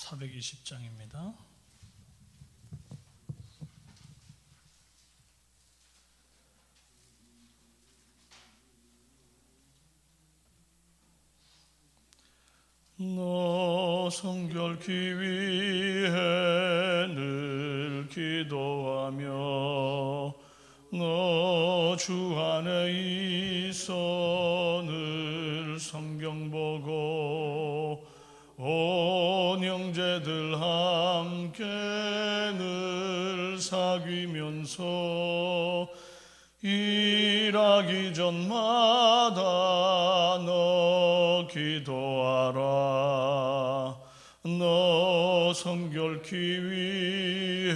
420장입니다. 너 성결케 위해 늘 기도하며 너 주 안에 있어 늘 성경 보고 온 형제들 함께 늘 사귀면서 일하기 전마다 너 기도하라. 너 성결케 위해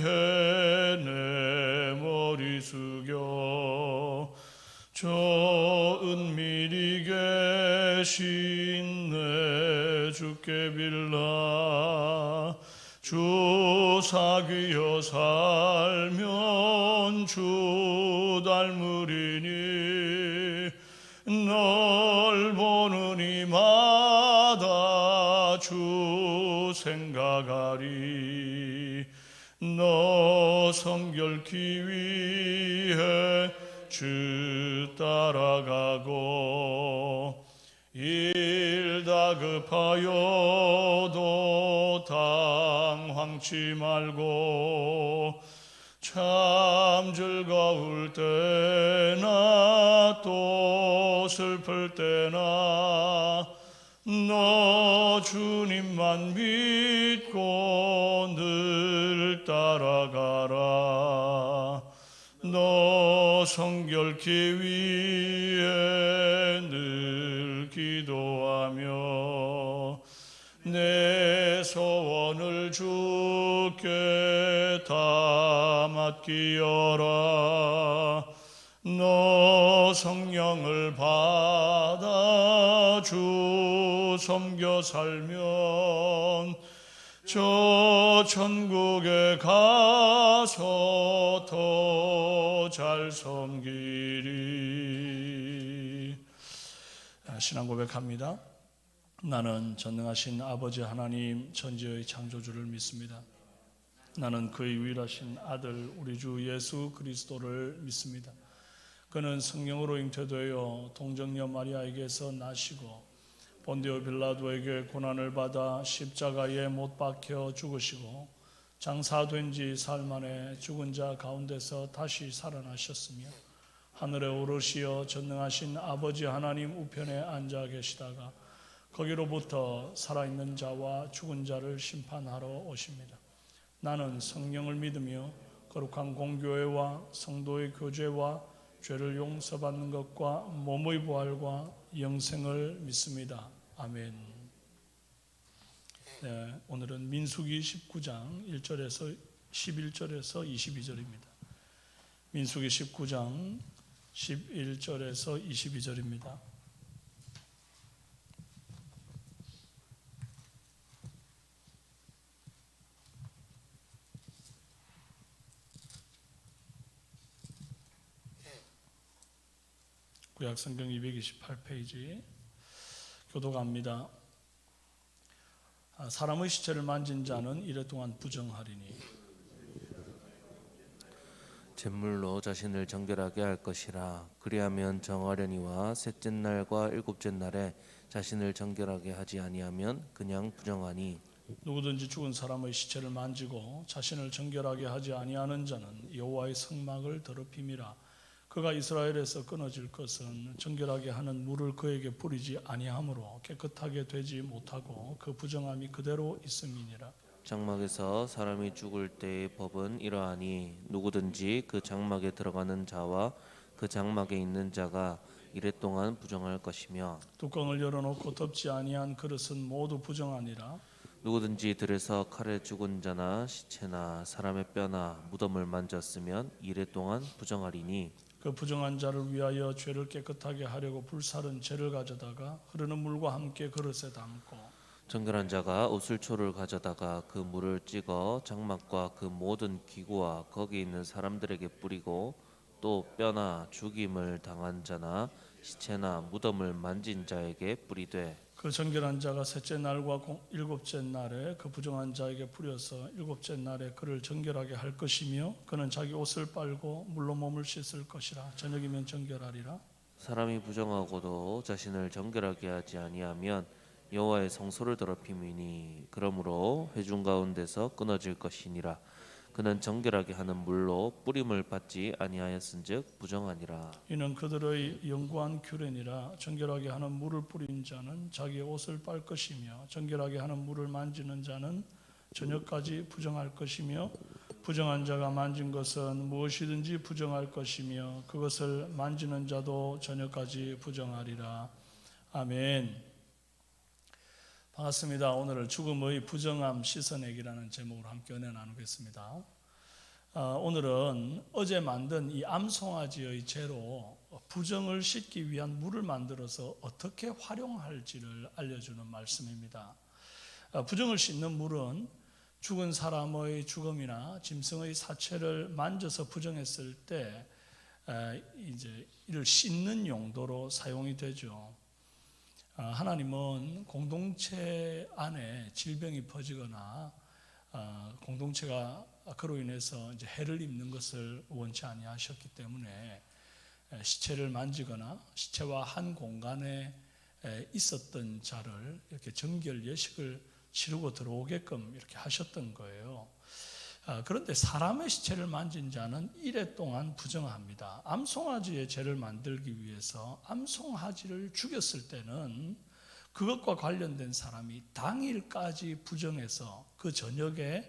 내 머리 숙여 저 은밀히 계신 내 주께 빌라. 주 사귀어 살면 주 닮으리니 널 보는 이마다 주 생각하리. 너 성결케 위해 주 따라가고 일 다급하여도 당황치 말고 참 즐거울 때나 또 슬플 때나 너 주님만 믿고 늘 따라가라. 너 성결케 위해 늘 기도하며 내 소원을 주께 다 맡기어라. 너 성령을 받아 주 섬겨 살면 저 천국에 가서 더 잘 섬기리. 신앙 고백합니다. 나는 전능하신 아버지 하나님 천지의 창조주를 믿습니다. 나는 그의 유일하신 아들 우리 주 예수 그리스도를 믿습니다. 그는 성령으로 잉태되어 동정녀 마리아에게서 나시고 본디오 빌라도에게 고난을 받아 십자가에 못 박혀 죽으시고 장사된 지 사흘 만에 죽은 자 가운데서 다시 살아나셨으며 하늘에 오르시어 전능하신 아버지 하나님 우편에 앉아 계시다가 거기로부터 살아있는 자와 죽은 자를 심판하러 오십니다. 나는 성령을 믿으며 거룩한 공교회와 성도의 교제와 죄를 용서받는 것과 몸의 부활과 영생을 믿습니다. 아멘. 네, 오늘은 민수기 19장 1절에서 11절에서 22절입니다. 민수기 19장 11절에서 22절입니다. 구약성경 228페이지 교독합니다. 사람의 시체를 만진 자는 이래 동안 부정하리니 제물로 자신을 정결하게 할 것이라. 그리하면 정하려니와 셋째 날과 일곱째 날에 자신을 정결하게 하지 아니하면 그냥 부정하니. 누구든지 죽은 사람의 시체를 만지고 자신을 정결하게 하지 아니하는 자는 여호와의 성막을 더럽힘이라. 그가 이스라엘에서 끊어질 것은 정결하게 하는 물을 그에게 뿌리지 아니하므로 깨끗하게 되지 못하고 그 부정함이 그대로 있음이니라. 장막에서 사람이 죽을 때의 법은 이러하니 누구든지 그 장막에 들어가는 자와 그 장막에 있는 자가 이래 동안 부정할 것이며 뚜껑을 열어놓고 덮지 아니한 그릇은 모두 부정하니라. 누구든지 들에서 칼에 죽은 자나 시체나 사람의 뼈나 무덤을 만졌으면 이래 동안 부정하리니. 그 부정한 자를 위하여 죄를 깨끗하게 하려고 불살은 재를 가져다가 흐르는 물과 함께 그릇에 담고 정결한 자가 우슬초를 가져다가 그 물을 찍어 장막과 그 모든 기구와 거기 있는 사람들에게 뿌리고 또 뼈나 죽임을 당한 자나 시체나 무덤을 만진 자에게 뿌리되 그 정결한 자가 셋째 날과 일곱째 날에 그 부정한 자에게 뿌려서 일곱째 날에 그를 정결하게 할 것이며 그는 자기 옷을 빨고 물로 몸을 씻을 것이라. 저녁이면 정결하리라. 사람이 부정하고도 자신을 정결하게 하지 아니하면 여호와의 성소를 더럽힘이니 그러므로 회중 가운데서 끊어질 것이니라. 그는 정결하게 하는 물로 뿌림을 받지 아니하였은즉 부정하니라. 이는 그들의 영구한 규례니라. 정결하게 하는 물을 뿌린 자는 자기의 옷을 빨 것이며 정결하게 하는 물을 만지는 자는 저녁까지 부정할 것이며 부정한 자가 만진 것은 무엇이든지 부정할 것이며 그것을 만지는 자도 저녁까지 부정하리라. 아멘. 반갑습니다. 오늘은 죽음의 부정함 씻어내기라는 제목으로 함께 은혜 나누겠습니다. 오늘은 어제 만든 이 암송아지의 재로 부정을 씻기 위한 물을 만들어서 어떻게 활용할지를 알려주는 말씀입니다. 부정을 씻는 물은 죽은 사람의 죽음이나 짐승의 사체를 만져서 부정했을 때 이제 이를 씻는 용도로 사용이 되죠. 하나님은 공동체 안에 질병이 퍼지거나 공동체가 그로 인해서 이제 해를 입는 것을 원치 아니하셨기 때문에 시체를 만지거나 시체와 한 공간에 있었던 자를 이렇게 정결 예식을 치르고 들어오게끔 이렇게 하셨던 거예요. 그런데 사람의 시체를 만진 자는 이래 동안 부정합니다. 암송아지의 죄를 만들기 위해서 암송아지를 죽였을 때는 그것과 관련된 사람이 당일까지 부정해서 그 저녁에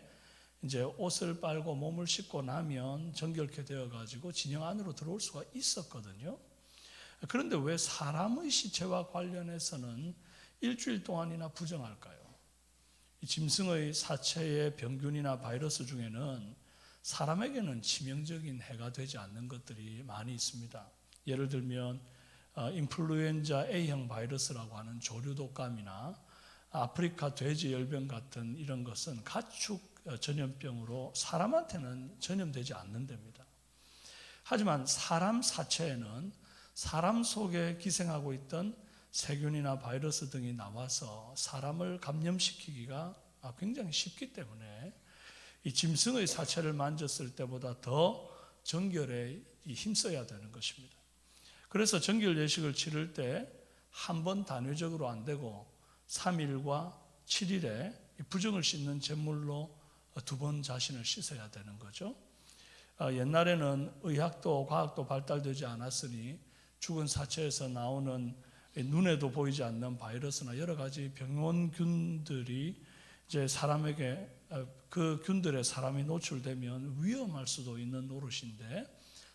이제 옷을 빨고 몸을 씻고 나면 정결케 되어 가지고 진영 안으로 들어올 수가 있었거든요. 그런데 왜 사람의 시체와 관련해서는 일주일 동안이나 부정할까요? 이 짐승의 사체의 병균이나 바이러스 중에는 사람에게는 치명적인 해가 되지 않는 것들이 많이 있습니다. 예를 들면 인플루엔자 A형 바이러스라고 하는 조류독감이나 아프리카 돼지열병 같은 이런 것은 가축 전염병으로 사람한테는 전염되지 않는답니다. 하지만 사람 사체에는 사람 속에 기생하고 있던 세균이나 바이러스 등이 나와서 사람을 감염시키기가 굉장히 쉽기 때문에 이 짐승의 사체를 만졌을 때보다 더 정결에 힘써야 되는 것입니다. 그래서 정결 예식을 치를 때 한 번 단회적으로 안 되고 3일과 7일에 부정을 씻는 제물로 2번 자신을 씻어야 되는 거죠. 옛날에는 의학도 과학도 발달되지 않았으니 죽은 사체에서 나오는 눈에도 보이지 않는 바이러스나 여러 가지 병원균들이 이제 사람에게 그 균들에 사람이 노출되면 위험할 수도 있는 노릇인데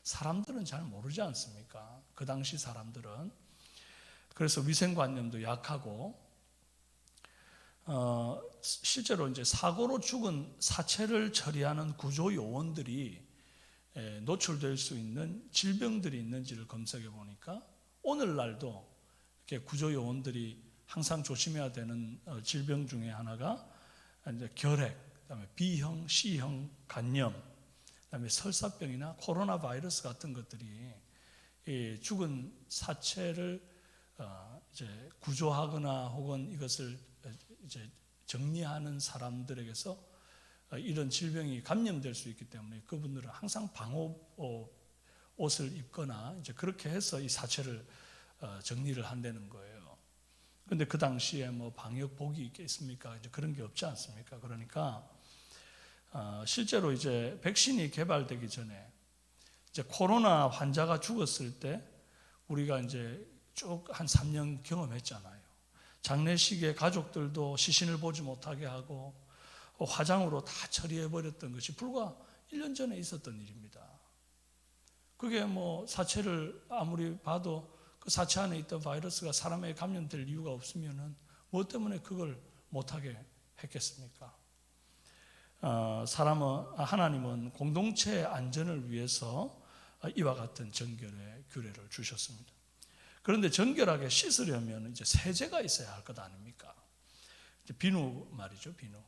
사람들은 잘 모르지 않습니까? 그 당시 사람들은. 그래서 위생관념도 약하고 실제로 이제 사고로 죽은 사체를 처리하는 구조 요원들이 노출될 수 있는 질병들이 있는지를 검색해 보니까 오늘날도 이렇게 구조 요원들이 항상 조심해야 되는 질병 중에 하나가 이제 결핵, 그다음에 B형, C형 간염, 그다음에 설사병이나 코로나 바이러스 같은 것들이 죽은 사체를 이제 구조하거나 혹은 이것을 이제 정리하는 사람들에게서 이런 질병이 감염될 수 있기 때문에 그분들은 항상 방호 옷을 입거나 이제 그렇게 해서 이 사체를 정리를 한다는 거예요. 그런데 그 당시에 뭐 방역복이 있겠습니까? 이제 그런 게 없지 않습니까? 그러니까 실제로 이제 백신이 개발되기 전에 이제 코로나 환자가 죽었을 때 우리가 이제 쭉 한 3년 경험했잖아요. 장례식에 가족들도 시신을 보지 못하게 하고 화장으로 다 처리해버렸던 것이 불과 1년 전에 있었던 일입니다. 그게 뭐 사체를 아무리 봐도 그 사체 안에 있던 바이러스가 사람에게 감염될 이유가 없으면은 뭐 때문에 그걸 못하게 했겠습니까? 하나님은 공동체의 안전을 위해서 이와 같은 정결의 규례를 주셨습니다. 그런데 정결하게 씻으려면 이제 세제가 있어야 할 것 아닙니까? 비누 말이죠, 비누.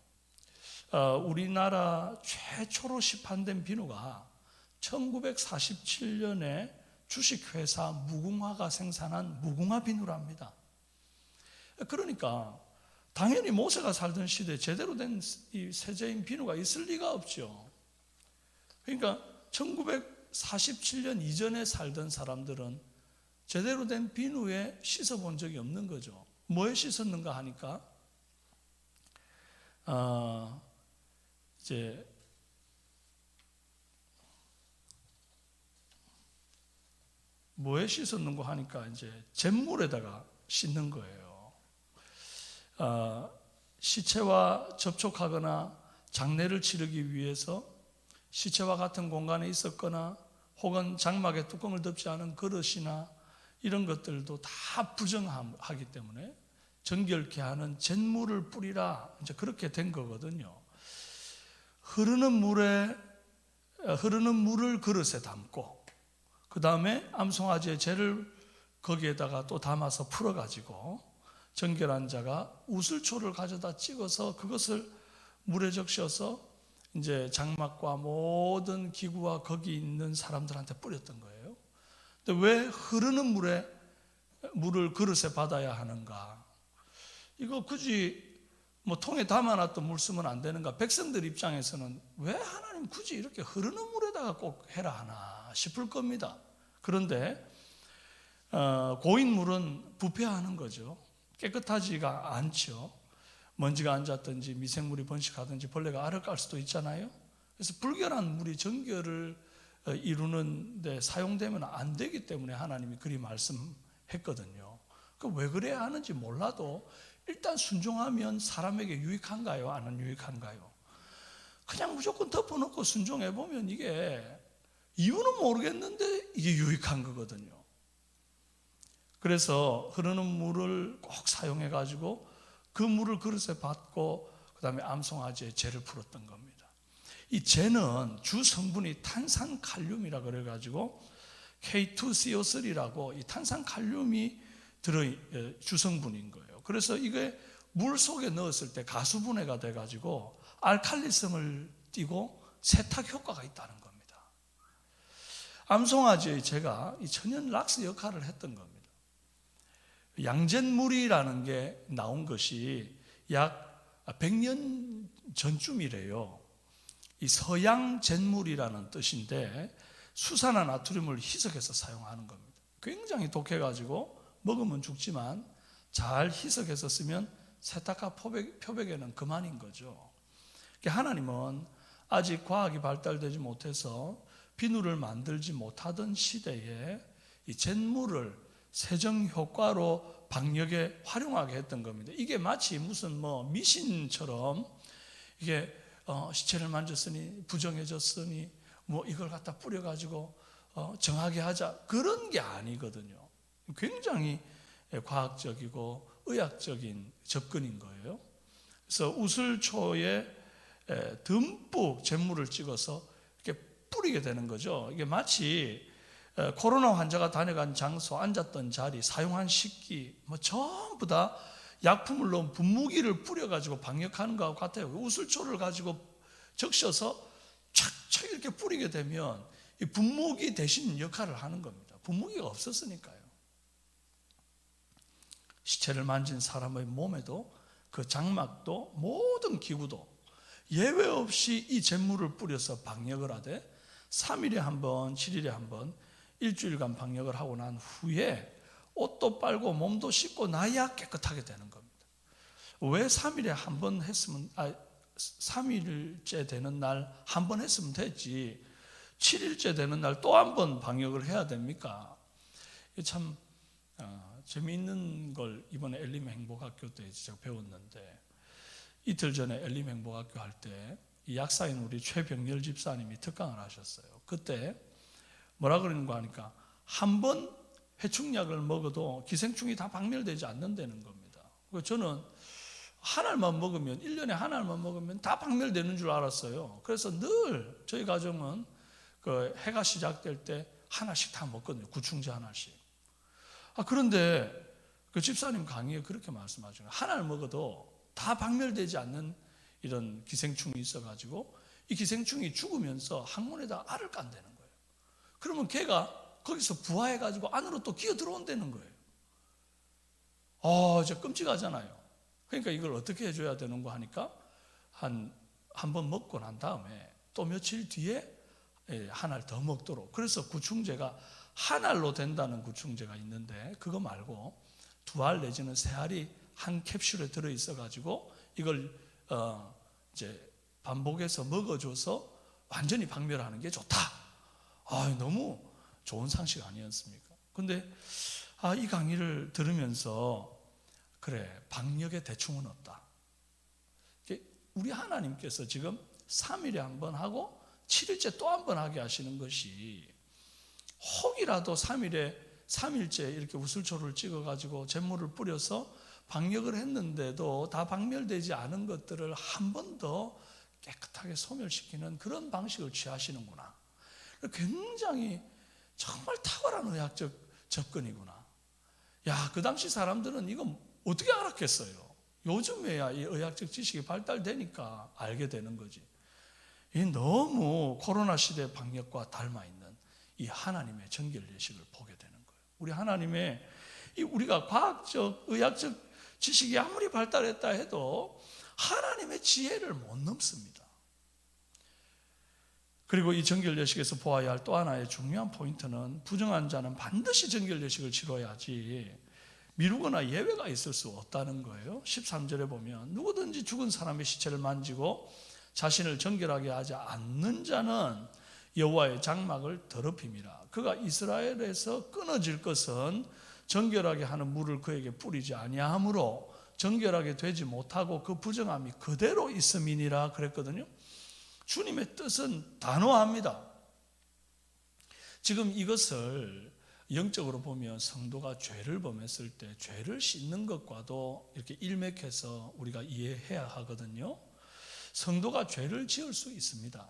우리나라 최초로 시판된 비누가 1947년에 주식회사 무궁화가 생산한 무궁화 비누랍니다. 그러니까 당연히 모세가 살던 시대에 제대로 된 이 세제인 비누가 있을 리가 없죠. 그러니까 1947년 이전에 살던 사람들은 제대로 된 비누에 씻어본 적이 없는 거죠. 뭐에 씻었는가 하니까 이제 뭐에 씻었는가 하니까 이제 잿물에다가 씻는 거예요. 시체와 접촉하거나 장례를 치르기 위해서 시체와 같은 공간에 있었거나 혹은 장막에 뚜껑을 덮지 않은 그릇이나 이런 것들도 다 부정하기 때문에 정결케 하는 잿물을 뿌리라, 이제 그렇게 된 거거든요. 흐르는 물을 그릇에 담고 그 다음에 암송아지의 젤을 거기에다가 또 담아서 풀어가지고 정결한 자가 우슬초를 가져다 찍어서 그것을 물에 적셔서 이제 장막과 모든 기구와 거기 있는 사람들한테 뿌렸던 거예요. 근데 왜 흐르는 물을 그릇에 받아야 하는가? 이거 굳이 뭐 통에 담아놨던 물 쓰면 안 되는가? 백성들 입장에서는 왜 하나님 굳이 이렇게 흐르는 물에다가 꼭 해라 하나 싶을 겁니다. 그런데 고인 물은 부패하는 거죠. 깨끗하지가 않죠. 먼지가 앉았든지 미생물이 번식하든지 벌레가 알을 깔 수도 있잖아요. 그래서 불결한 물이 정결을 이루는 데 사용되면 안 되기 때문에 하나님이 그리 말씀했거든요. 왜 그래야 하는지 몰라도 일단 순종하면 사람에게 유익한가요? 안 유익한가요? 그냥 무조건 덮어놓고 순종해보면 이게 이유는 모르겠는데 이게 유익한 거거든요. 그래서 흐르는 물을 꼭 사용해가지고 그 물을 그릇에 받고 그 다음에 암송아지의 젤을 풀었던 겁니다. 이 젤은 주 성분이 탄산칼륨이라 그래가지고 K2CO3라고 이 탄산칼륨이 주성분인 거예요. 그래서 이게 물 속에 넣었을 때 가수분해가 돼가지고 알칼리성을 띠고 세탁 효과가 있다는 겁니다. 암송아지의 제가 이 천연 락스 역할을 했던 겁니다. 양잿물이라는 게 나온 것이 약 100년 전쯤이래요. 이 서양 잿물이라는 뜻인데 수산화 나트륨을 희석해서 사용하는 겁니다. 굉장히 독해가지고 먹으면 죽지만 잘 희석해서 쓰면 세탁과 표백에는 그만인 거죠. 하나님은 아직 과학이 발달되지 못해서 비누를 만들지 못하던 시대에 이 잿물을 세정 효과로 방역에 활용하게 했던 겁니다. 이게 마치 무슨 미신처럼 이게 시체를 만졌으니 부정해졌으니 이걸 갖다 뿌려가지고 정하게 하자 그런 게 아니거든요. 굉장히 과학적이고 의학적인 접근인 거예요. 그래서 우슬초에 듬뿍 잿물을 찍어서 이렇게 뿌리게 되는 거죠. 이게 마치 코로나 환자가 다녀간 장소, 앉았던 자리, 사용한 식기 전부 다 약품을 넣은 분무기를 뿌려가지고 방역하는 것과 같아요. 우슬초를 가지고 적셔서 착착 이렇게 뿌리게 되면 이 분무기 대신 역할을 하는 겁니다. 분무기가 없었으니까요. 시체를 만진 사람의 몸에도 그 장막도 모든 기구도 예외 없이 이 잿물을 뿌려서 방역을 하되 3일에 한 번, 7일에 한 번 일주일간 방역을 하고 난 후에 옷도 빨고 몸도 씻고 나야 깨끗하게 되는 겁니다. 왜 3일에 한 번 했으면 3일째 되는 날 한 번 했으면 됐지 7일째 되는 날 또 한 번 방역을 해야 됩니까? 참 재미있는 걸 이번에 엘림 행복학교 때 제가 배웠는데 이틀 전에 엘림 행복학교 할 때 이 약사인 우리 최병렬 집사님이 특강을 하셨어요. 그때 뭐라 그러는가 하니까 한 번 해충약을 먹어도 기생충이 다 박멸되지 않는다는 겁니다. 저는 한 알만 먹으면 1년에 한 알만 먹으면 다 박멸되는 줄 알았어요. 그래서 늘 저희 가정은 그 해가 시작될 때 하나씩 다 먹거든요. 구충제 하나씩. 그런데 그 집사님 강의에 그렇게 말씀하죠. 한 알 먹어도 다 박멸되지 않는 이런 기생충이 있어가지고 이 기생충이 죽으면서 항문에다 알을 깐다는 거예요. 그러면 걔가 거기서 부화해가지고 안으로 또 기어 들어온다는 거예요. 이제 끔찍하잖아요. 그러니까 이걸 어떻게 해줘야 되는가 하니까 한 번 먹고 난 다음에 또 며칠 뒤에 한 알 더 먹도록. 그래서 구충제가 한 알로 된다는 구충제가 있는데 그거 말고 2알 내지는 3알이 한 캡슐에 들어 있어 가지고 이걸 이제 반복해서 먹어줘서 완전히 박멸하는 게 좋다. 너무 좋은 상식 아니었습니까? 근데 이 강의를 들으면서 그래, 박력에 대충은 없다. 우리 하나님께서 지금 3일에 한 번 하고 7일째 또 한 번 하게 하시는 것이 혹이라도 3일째 이렇게 우슬초를 찍어가지고 잿물을 뿌려서 박력을 했는데도 다 박멸되지 않은 것들을 한 번 더 깨끗하게 소멸시키는 그런 방식을 취하시는구나. 굉장히 정말 탁월한 의학적 접근이구나. 그 당시 사람들은 이거 어떻게 알았겠어요? 요즘에야 이 의학적 지식이 발달되니까 알게 되는 거지. 이 너무 코로나 시대 방역과 닮아있는 이 하나님의 정결 예식을 보게 되는 거예요. 우리 하나님의 우리가 과학적, 의학적 지식이 아무리 발달했다 해도 하나님의 지혜를 못 넘습니다. 그리고 이 정결 예식에서 보아야 할 또 하나의 중요한 포인트는 부정한 자는 반드시 정결 예식을 치러야지 미루거나 예외가 있을 수 없다는 거예요. 13절에 보면 누구든지 죽은 사람의 시체를 만지고 자신을 정결하게 하지 않는 자는 여호와의 장막을 더럽힘이라. 그가 이스라엘에서 끊어질 것은 정결하게 하는 물을 그에게 뿌리지 아니하므로 정결하게 되지 못하고 그 부정함이 그대로 있음이니라 그랬거든요. 주님의 뜻은 단호합니다. 지금 이것을 영적으로 보면 성도가 죄를 범했을 때 죄를 씻는 것과도 이렇게 일맥해서 우리가 이해해야 하거든요. 성도가 죄를 지을 수 있습니다.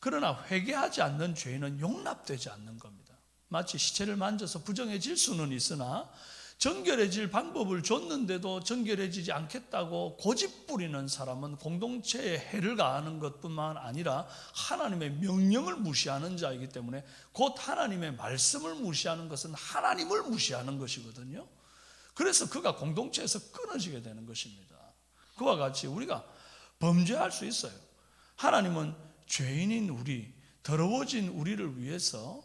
그러나 회개하지 않는 죄는 용납되지 않는 겁니다. 마치 시체를 만져서 부정해질 수는 있으나 정결해질 방법을 줬는데도 정결해지지 않겠다고 고집 부리는 사람은 공동체에 해를 가하는 것뿐만 아니라 하나님의 명령을 무시하는 자이기 때문에 곧 하나님의 말씀을 무시하는 것은 하나님을 무시하는 것이거든요. 그래서 그가 공동체에서 끊어지게 되는 것입니다. 그와 같이 우리가 범죄할 수 있어요. 하나님은 죄인인 우리, 더러워진 우리를 위해서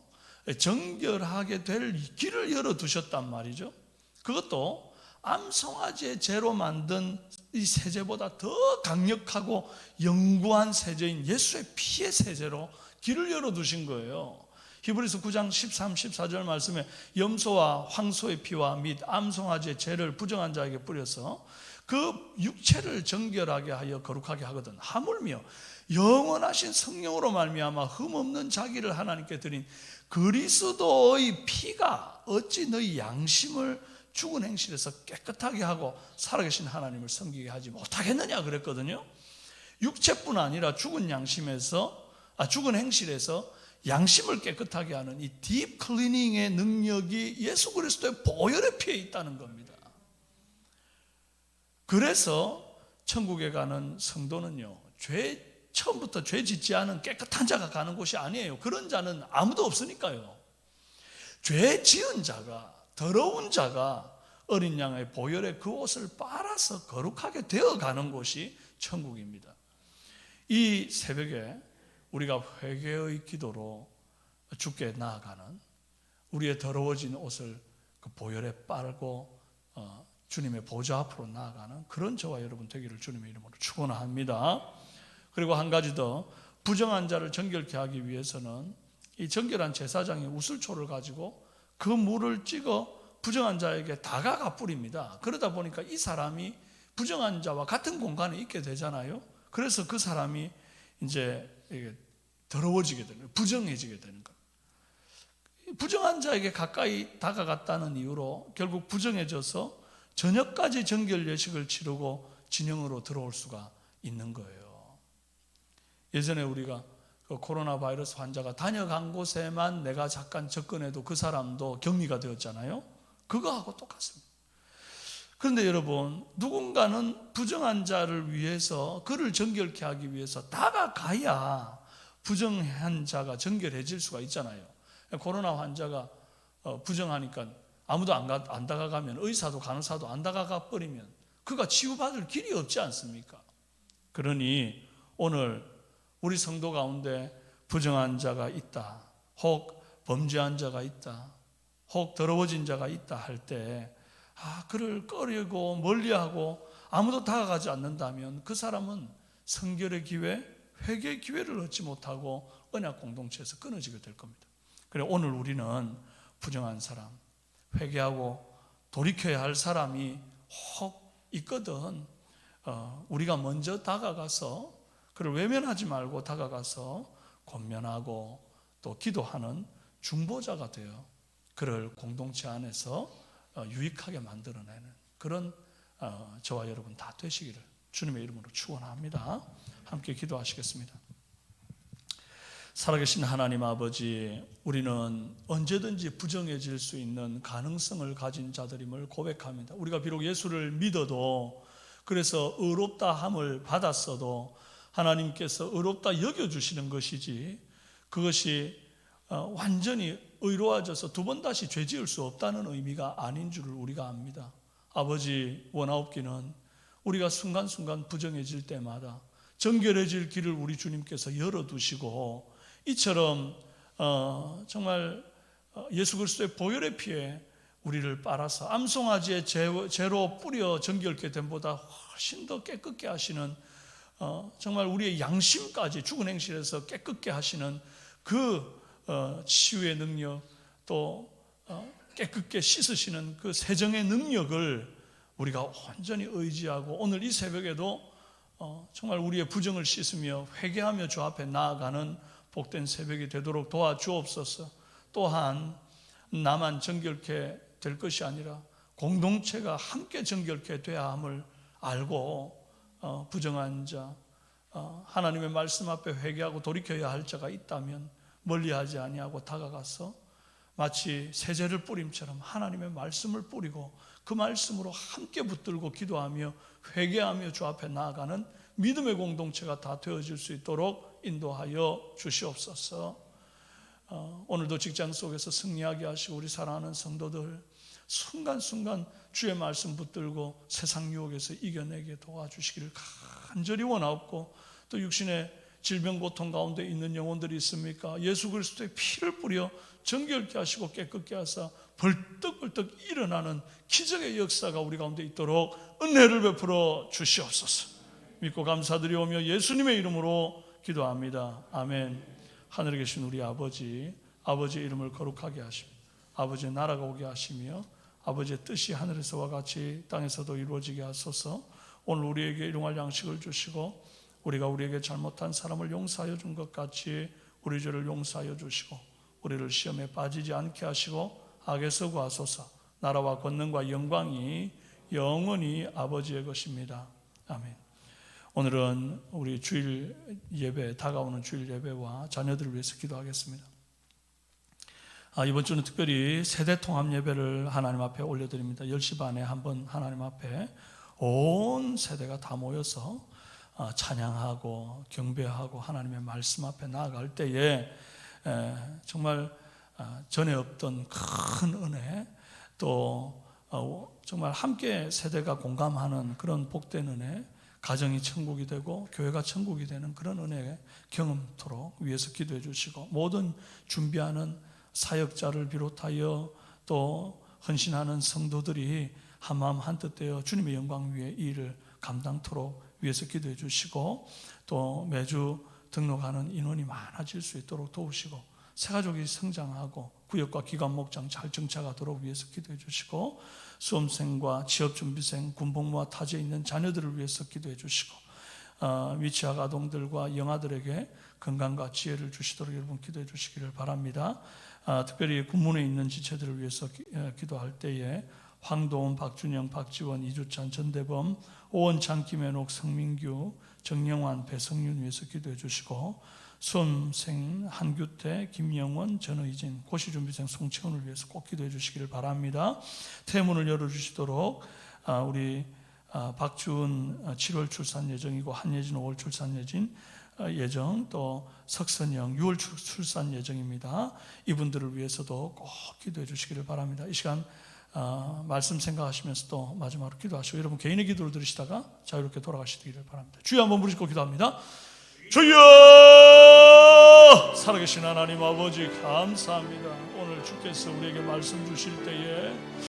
정결하게 될 길을 열어두셨단 말이죠. 그것도 암송아지의 재로 만든 이 세제보다 더 강력하고 영구한 세제인 예수의 피의 세제로 길을 열어두신 거예요. 히브리서 9장 13, 14절 말씀에 염소와 황소의 피와 및 암송아지의 재를 부정한 자에게 뿌려서 그 육체를 정결하게 하여 거룩하게 하거든. 하물며 영원하신 성령으로 말미암아 흠없는 자기를 하나님께 드린 그리스도의 피가 어찌 너희 양심을 죽은 행실에서 깨끗하게 하고 살아계신 하나님을 섬기게 하지 못하겠느냐 그랬거든요. 육체뿐 아니라 죽은 행실에서 양심을 깨끗하게 하는 이 딥 클리닝의 능력이 예수 그리스도의 보혈의 피에 있다는 겁니다. 그래서 천국에 가는 성도는요, 처음부터 죄 짓지 않은 깨끗한 자가 가는 곳이 아니에요. 그런 자는 아무도 없으니까요. 죄 지은 자가, 더러운 자가 어린 양의 보혈의 그 옷을 빨아서 거룩하게 되어가는 곳이 천국입니다. 이 새벽에 우리가 회개의 기도로 주께 나아가는, 우리의 더러워진 옷을 그 보혈에 빨고 주님의 보좌 앞으로 나아가는 그런 저와 여러분 되기를 주님의 이름으로 축원합니다. 그리고 한 가지 더, 부정한 자를 정결케 하기 위해서는 이 정결한 제사장이 우슬초를 가지고 그 물을 찍어 부정한 자에게 다가가 뿌립니다. 그러다 보니까 이 사람이 부정한 자와 같은 공간에 있게 되잖아요. 그래서 그 사람이 이제 더러워지게 되는 거예요. 부정해지게 되는 거예요. 부정한 자에게 가까이 다가갔다는 이유로 결국 부정해져서 저녁까지 정결 예식을 치르고 진영으로 들어올 수가 있는 거예요. 예전에 우리가 그 코로나 바이러스 환자가 다녀간 곳에만 내가 잠깐 접근해도 그 사람도 격리가 되었잖아요. 그거하고 똑같습니다. 그런데 여러분, 누군가는 부정한 자를 위해서, 그를 정결케 하기 위해서 다가가야 부정한 자가 정결해질 수가 있잖아요. 코로나 환자가 부정하니까 아무도 안 다가가면, 의사도 간호사도 안 다가가 버리면 그가 치유받을 길이 없지 않습니까? 그러니 오늘 우리 성도 가운데 부정한 자가 있다, 혹 범죄한 자가 있다, 혹 더러워진 자가 있다 할 때 그를 꺼리고 멀리하고 아무도 다가가지 않는다면 그 사람은 성결의 기회, 회개의 기회를 얻지 못하고 언약 공동체에서 끊어지게 될 겁니다. 그래 오늘 우리는 부정한 사람, 회개하고 돌이켜야 할 사람이 혹 있거든. 우리가 먼저 다가가서 그를 외면하지 말고 다가가서 권면하고 또 기도하는 중보자가 되어 그를 공동체 안에서 유익하게 만들어내는 그런 저와 여러분 다 되시기를 주님의 이름으로 축원합니다. 함께 기도하시겠습니다. 살아계신 하나님 아버지, 우리는 언제든지 부정해질 수 있는 가능성을 가진 자들임을 고백합니다. 우리가 비록 예수를 믿어도, 그래서 의롭다 함을 받았어도 하나님께서 의롭다 여겨주시는 것이지 그것이 완전히 의로워져서 두 번 다시 죄 지을 수 없다는 의미가 아닌 줄을 우리가 압니다. 아버지, 원하옵기는 우리가 순간순간 부정해질 때마다 정결해질 길을 우리 주님께서 열어두시고, 이처럼 정말 예수 그리스도의 보혈의 피에 우리를 빨아서 암송아지의 죄로 뿌려 정결케 됨보다 훨씬 더 깨끗게 하시는, 정말 우리의 양심까지 죽은 행실에서 깨끗게 하시는 그 치유의 능력, 또 깨끗게 씻으시는 그 세정의 능력을 우리가 온전히 의지하고 오늘 이 새벽에도 정말 우리의 부정을 씻으며 회개하며 주 앞에 나아가는 복된 새벽이 되도록 도와주옵소서. 또한 나만 정결케 될 것이 아니라 공동체가 함께 정결케 돼야 함을 알고 부정한 자, 하나님의 말씀 앞에 회개하고 돌이켜야 할 자가 있다면 멀리하지 아니하고 다가가서 마치 세제를 뿌림처럼 하나님의 말씀을 뿌리고 그 말씀으로 함께 붙들고 기도하며 회개하며 주 앞에 나아가는 믿음의 공동체가 다 되어질 수 있도록 인도하여 주시옵소서. 오늘도 직장 속에서 승리하게 하시고 우리 사랑하는 성도들 순간순간 주의 말씀 붙들고 세상 유혹에서 이겨내게 도와주시기를 간절히 원하옵고, 또 육신의 질병 고통 가운데 있는 영혼들이 있습니까? 예수 그리스도의 피를 뿌려 정결케 하시고 깨끗게 하사 벌떡벌떡 일어나는 기적의 역사가 우리 가운데 있도록 은혜를 베풀어 주시옵소서. 믿고 감사드리오며 예수님의 이름으로 기도합니다. 아멘. 하늘에 계신 우리 아버지, 아버지의 이름을 거룩하게 하시며 아버지의 나라가 오게 하시며 아버지의 뜻이 하늘에서와 같이 땅에서도 이루어지게 하소서. 오늘 우리에게 일용할 양식을 주시고 우리가 우리에게 잘못한 사람을 용서하여 준 것 같이 우리 죄를 용서하여 주시고 우리를 시험에 빠지지 않게 하시고 악에서 구하소서. 나라와 권능과 영광이 영원히 아버지의 것입니다. 아멘. 오늘은 우리 주일 예배, 다가오는 주일 예배와 자녀들을 위해서 기도하겠습니다. 이번 주는 특별히 세대 통합 예배를 하나님 앞에 올려드립니다. 10시 반에 한번 하나님 앞에 온 세대가 다 모여서 찬양하고 경배하고 하나님의 말씀 앞에 나아갈 때에 정말 전에 없던 큰 은혜, 또 정말 함께 세대가 공감하는 그런 복된 은혜, 가정이 천국이 되고 교회가 천국이 되는 그런 은혜 경험토록 위해서 기도해 주시고, 모든 준비하는 사역자를 비롯하여 또 헌신하는 성도들이 한마음 한뜻 되어 주님의 영광 위에 이 일을 감당토록 위해서 기도해 주시고, 또 매주 등록하는 인원이 많아질 수 있도록 도우시고 새가족이 성장하고 구역과 기관 목장 잘 정착하도록 위해서 기도해 주시고, 수험생과 취업준비생, 군복무와 타지에 있는 자녀들을 위해서 기도해 주시고, 미취학 아동들과 영아들에게 건강과 지혜를 주시도록 여러분 기도해 주시기를 바랍니다. 특별히 군문에 있는 지체들을 위해서 기도할 때에 황도훈, 박준영, 박지원, 이주찬, 전대범, 오원창, 김현옥, 성민규, 정영환, 배성윤 위해서 기도해 주시고, 수험생 한규태, 김영원, 전의진, 고시준비생 송채원을 위해서 꼭 기도해 주시기를 바랍니다. 태문을 열어주시도록 우리 박주은 7월 출산 예정이고 한예진 5월 출산 예정, 예정, 또 석선영 6월 출산 예정입니다. 이분들을 위해서도 꼭 기도해 주시기를 바랍니다. 이 시간 말씀 생각하시면서도 마지막으로 기도하시고 여러분 개인의 기도를 들으시다가 자유롭게 돌아가시기를 바랍니다. 주여 한번 부르시고 기도합니다. 주여! 살아계신 하나님 아버지 감사합니다. 오늘 주께서 우리에게 말씀 주실 때에